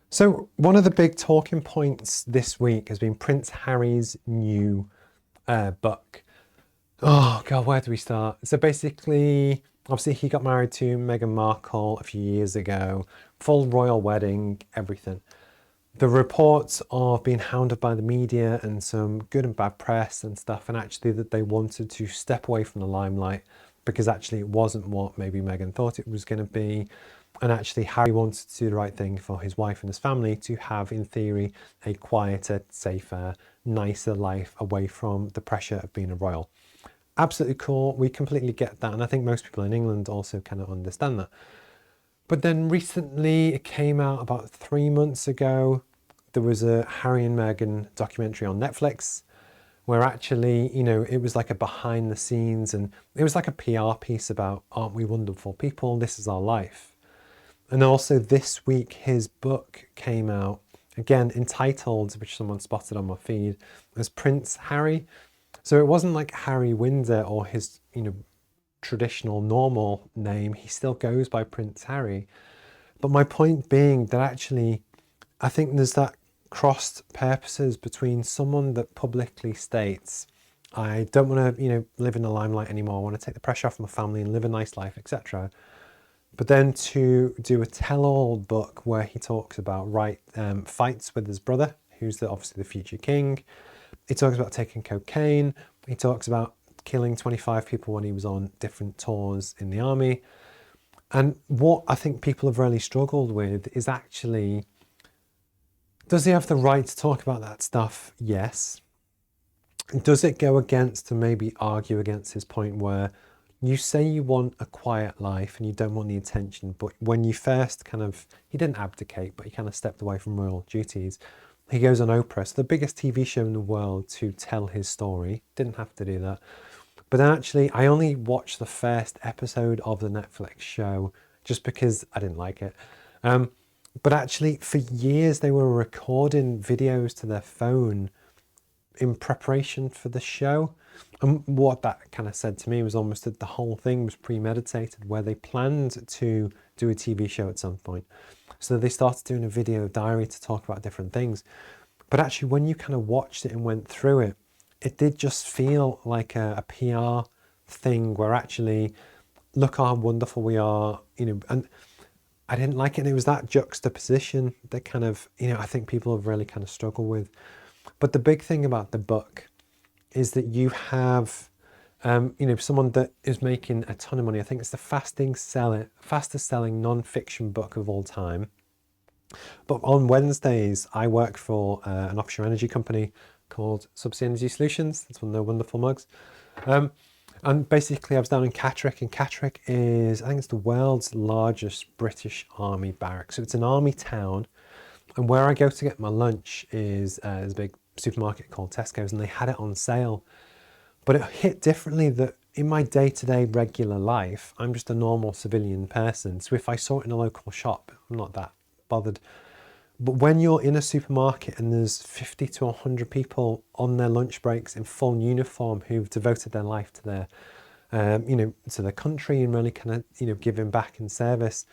So one of the big talking points this week has been Prince Harry's new book. Oh God, where do we start? So basically, obviously he got married to Meghan Markle a few years ago, full royal wedding, everything. The reports of being hounded by the media and some good and bad press and stuff, and actually that they wanted to step away from the limelight because actually it wasn't what maybe Meghan thought it was going to be. And actually, Harry wanted to do the right thing for his wife and his family to have, in theory, a quieter, safer, nicer life away from the pressure of being a royal. Absolutely cool. We completely get that. And I think most people in England also kind of understand that. But then recently, it came out about 3 months ago, there was a Harry and Meghan documentary on Netflix where actually, it was like a behind the scenes and it was like a PR piece about, aren't we wonderful people? This is our life. And also this week, his book came out, again entitled, which someone spotted on my feed, as Prince Harry. So it wasn't like Harry Windsor or his, traditional normal name. He still goes by Prince Harry. But my point being that actually, I think there's that crossed purposes between someone that publicly states, I don't want to, live in the limelight anymore. I want to take the pressure off my family and live a nice life, etc. But then to do a tell-all book where he talks about fights with his brother, who's obviously the future king. He talks about taking cocaine. He talks about killing 25 people when he was on different tours in the army. And what I think people have really struggled with is actually, does he have the right to talk about that stuff? Yes. Does it go against, to maybe argue against his point where you say you want a quiet life and you don't want the attention, but when you first he didn't abdicate, but he kind of stepped away from royal duties. He goes on Oprah, so the biggest TV show in the world, to tell his story. Didn't have to do that. But actually, I only watched the first episode of the Netflix show just because I didn't like it. But actually, for years, they were recording videos to their phone in preparation for the show. And what that kind of said to me was almost that the whole thing was premeditated, where they planned to do a TV show at some point. So they started doing a video diary to talk about different things. But actually, when you kind of watched it and went through it, it did just feel like a PR thing where actually, look how wonderful we are, and I didn't like it. And it was that juxtaposition that kind of, I think people have really kind of struggled with. But the big thing about the book is that you have, someone that is making a ton of money. I think it's the fastest selling non-fiction book of all time. But on Wednesdays, I work for an offshore energy company called Subsea Energy Solutions. That's one of their wonderful mugs. And basically, I was down in Catterick, and Catterick is, I think it's the world's largest British Army barracks. So it's an army town. And where I go to get my lunch is there's a big supermarket called Tesco's, and they had it on sale. But it hit differently that in my day-to-day regular life, I'm just a normal civilian person. So if I saw it in a local shop, I'm not that bothered. But when you're in a supermarket and there's 50 to 100 people on their lunch breaks in full uniform who've devoted their life to their, to their country and really kind of, giving back in service,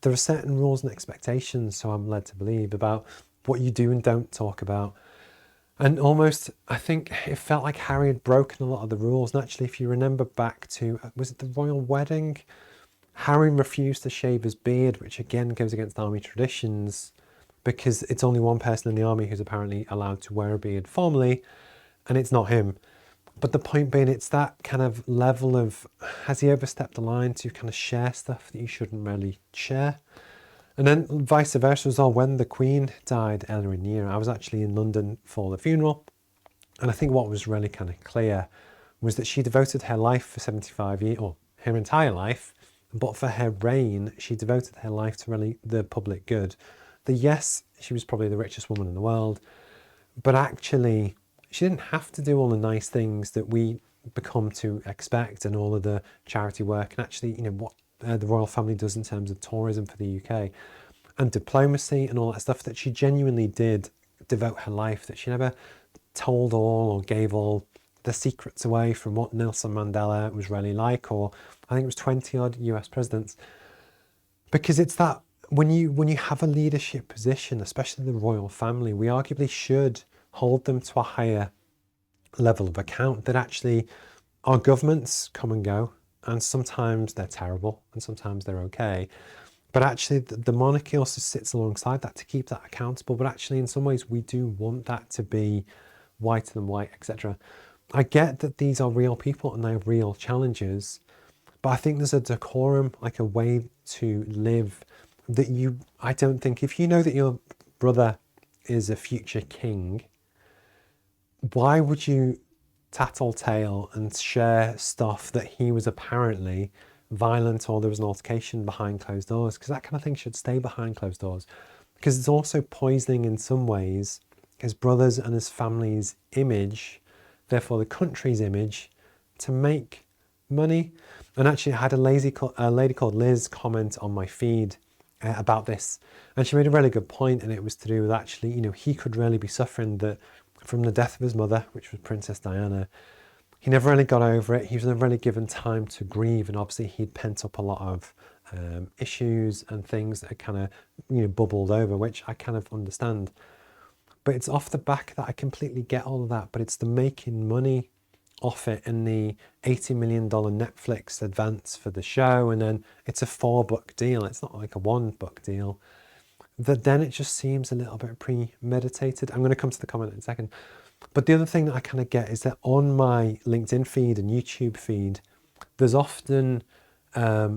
there are certain rules and expectations, so I'm led to believe, about what you do and don't talk about. And almost, I think it felt like Harry had broken a lot of the rules. And actually, if you remember back to, was it the royal wedding? Harry refused to shave his beard, which again goes against army traditions, because it's only one person in the army who's apparently allowed to wear a beard formally, and it's not him. But the point being, it's that kind of level of, has he overstepped the line to kind of share stuff that you shouldn't really share? And then vice versa as well. When the Queen died earlier in the year, I was actually in London for the funeral. And I think what was really kind of clear was that she devoted her life for 75 years, or her entire life, but for her reign, she devoted her life to really the public good. Yes, she was probably the richest woman in the world, but actually, she didn't have to do all the nice things that we become to expect and all of the charity work and actually, what the royal family does in terms of tourism for the UK and diplomacy and all that stuff, that she genuinely did devote her life, that she never told all or gave all the secrets away from what Nelson Mandela was really like, or I think it was 20 odd US presidents. Because it's that when you have a leadership position, especially the royal family, we arguably should hold them to a higher level of account. That actually our governments come and go, and sometimes they're terrible and sometimes they're okay. But actually the monarchy also sits alongside that to keep that accountable. But actually in some ways we do want that to be whiter than white, etc. I get that these are real people and they have real challenges, but I think there's a decorum, like a way to live that I don't think, if you know that your brother is a future king, why would you tattletale and share stuff that he was apparently violent or there was an altercation behind closed doors? Because that kind of thing should stay behind closed doors, because it's also poisoning in some ways his brother's and his family's image, therefore the country's image, to make money. And actually I had a lady called Liz comment on my feed about this, and she made a really good point, and it was to do with actually, he could really be suffering that from the death of his mother, which was Princess Diana. He never really got over it. He was never really given time to grieve, and obviously he'd pent up a lot of issues and things that kind of bubbled over, which I kind of understand. But it's off the back that I completely get all of that, but it's the making money off it and the $80 million Netflix advance for the show, and then it's a 4-book deal. It's not like a 1-book deal. That then it just seems a little bit premeditated. I'm going to come to the comment in a second. But the other thing that I kind of get is that on my LinkedIn feed and YouTube feed, there's often, I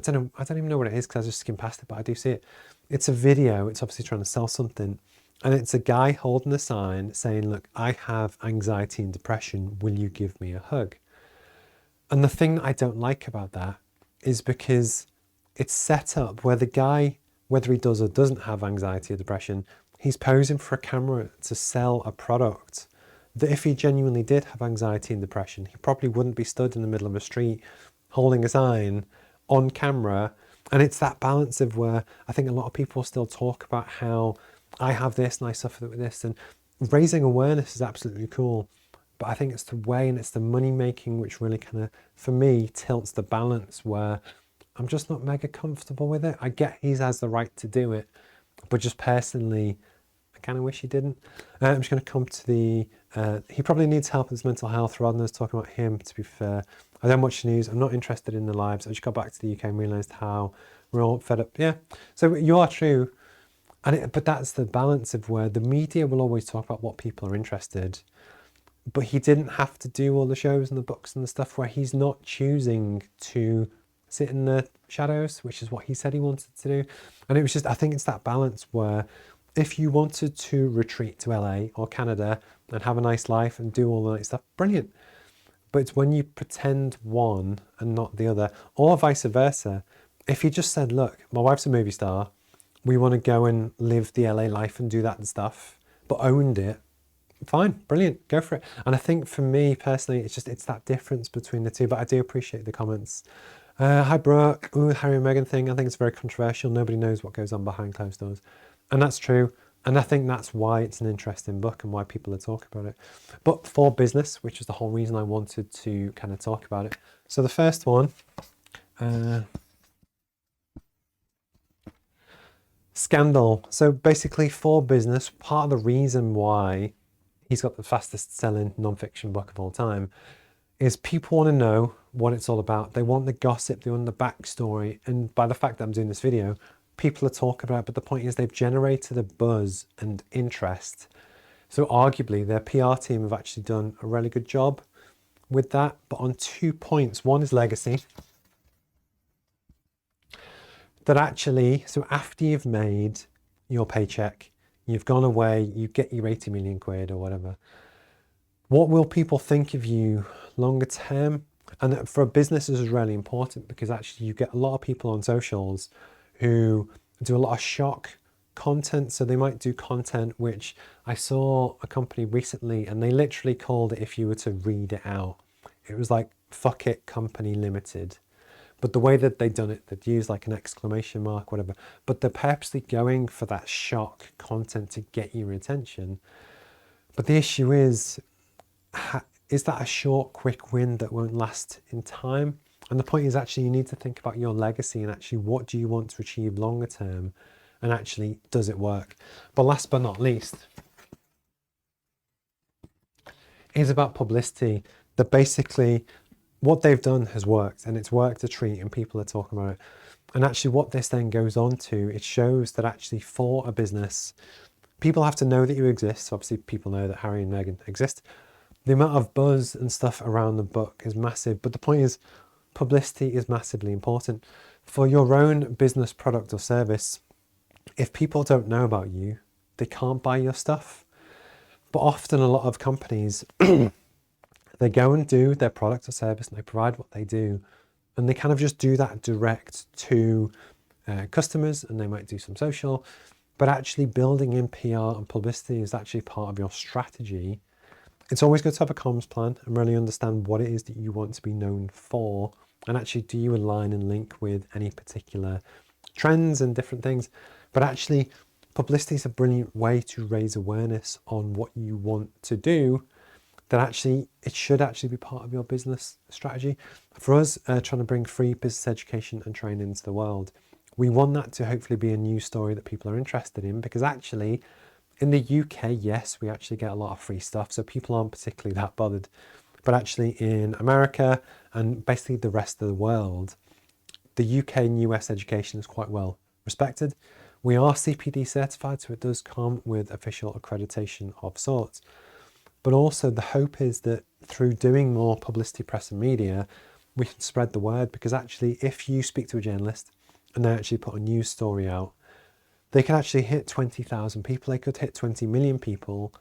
don't even know what it is because I just skim past it, but I do see it. It's a video. It's obviously trying to sell something. And it's a guy holding a sign saying, look, I have anxiety and depression. Will you give me a hug? And the thing that I don't like about that is because it's set up where the guy, whether he does or doesn't have anxiety or depression, he's posing for a camera to sell a product that if he genuinely did have anxiety and depression, he probably wouldn't be stood in the middle of a street holding a sign on camera. And it's that balance of where I think a lot of people still talk about how I have this and I suffer with this, and raising awareness is absolutely cool. But I think it's the way and it's the money making which really kind of, for me, tilts the balance where I'm just not mega comfortable with it. I get he has the right to do it, but just personally, I kind of wish he didn't. I'm just going to come to the, he probably needs help with his mental health rather than us talking about him, to be fair. I don't watch the news. I'm not interested in the lives. I just got back to the UK and realised how we're all fed up. Yeah, so you are true. But that's the balance of where the media will always talk about what people are interested, but he didn't have to do all the shows and the books and the stuff where he's not choosing to sit in the shadows, which is what he said he wanted to do. And it was just, I think it's that balance where if you wanted to retreat to LA or Canada and have a nice life and do all the nice stuff, brilliant. But it's when you pretend one and not the other, or vice versa. If you just said, look, my wife's a movie star, we want to go and live the LA life and do that and stuff, but owned it, fine, brilliant, go for it. And I think for me personally, it's that difference between the two, but I do appreciate the comments. Hi Brooke, ooh, Harry and Meghan thing, I think it's very controversial. Nobody knows what goes on behind closed doors. And that's true. And I think that's why it's an interesting book and why people are talking about it. But for business, which is the whole reason I wanted to kind of talk about it. So the first one, Scandal. So basically for business, part of the reason why he's got the fastest selling non-fiction book of all time is people want to know what it's all about. They want the gossip, they want the backstory. And by the fact that I'm doing this video, people are talking about it. But the point is they've generated a buzz and interest. So arguably their PR team have actually done a really good job with that. But on 2 points, one is legacy. That actually, so after you've made your paycheck, you've gone away, you get your 80 million quid or whatever, what will people think of you longer term? And for a business, this is really important because actually you get a lot of people on socials who do a lot of shock content. So they might do content, which I saw a company recently and they literally called it, if you were to read it out, it was like, fuck it, company limited. But the way that they'd done it, they'd use like an exclamation mark, whatever. But they're purposely going for that shock content to get your attention. But the issue is that a short, quick win that won't last in time? And the point is actually you need to think about your legacy and actually what do you want to achieve longer term, and actually does it work. But last but not least is about publicity, that basically what they've done has worked, and it's worked a treat, and people are talking about it. And actually what this then goes on to, it shows that actually for a business, people have to know that you exist. So obviously people know that Harry and Meghan exist. The amount of buzz and stuff around the book is massive, but the point is publicity is massively important. For your own business, product or service, if people don't know about you, they can't buy your stuff. But often a lot of companies, they go and do their product or service and they provide what they do, and they kind of just do that direct to customers, and they might do some social, but actually building in PR and publicity is actually part of your strategy. It's always good to have a comms plan and really understand what it is that you want to be known for, and actually do you align and link with any particular trends and different things. But actually publicity is a brilliant way to raise awareness on what you want to do, that actually it should actually be part of your business strategy. For us, trying to bring free business education and training into the world, we want that to hopefully be a news story that people are interested in, because actually in the UK, yes, we actually get a lot of free stuff, so people aren't particularly that bothered. But actually in America and basically the rest of the world, the UK and US education is quite well respected. We are CPD certified, so it does come with official accreditation of sorts. But also the hope is that through doing more publicity, press and media, we can spread the word, because actually if you speak to a journalist and they actually put a news story out, they can actually hit 20,000 people, they could hit 20 million people.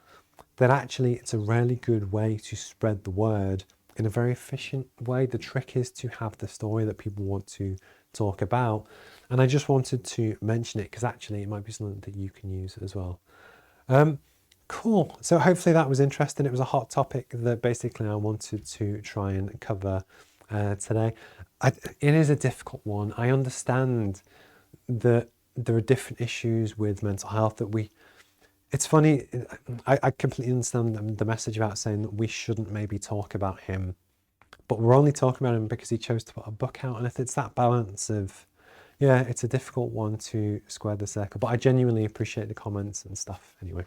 That actually it's a really good way to spread the word in a very efficient way. The trick is to have the story that people want to talk about. And I just wanted to mention it because actually it might be something that you can use as well. Cool. So hopefully that was interesting. It was a hot topic that basically I wanted to try and cover today. It is a difficult one. I understand that there are different issues with mental health that it's funny, I completely understand the message about saying that we shouldn't maybe talk about him, but we're only talking about him because he chose to put a book out. And if it's that balance of, yeah, it's a difficult one to square the circle, but I genuinely appreciate the comments and stuff anyway.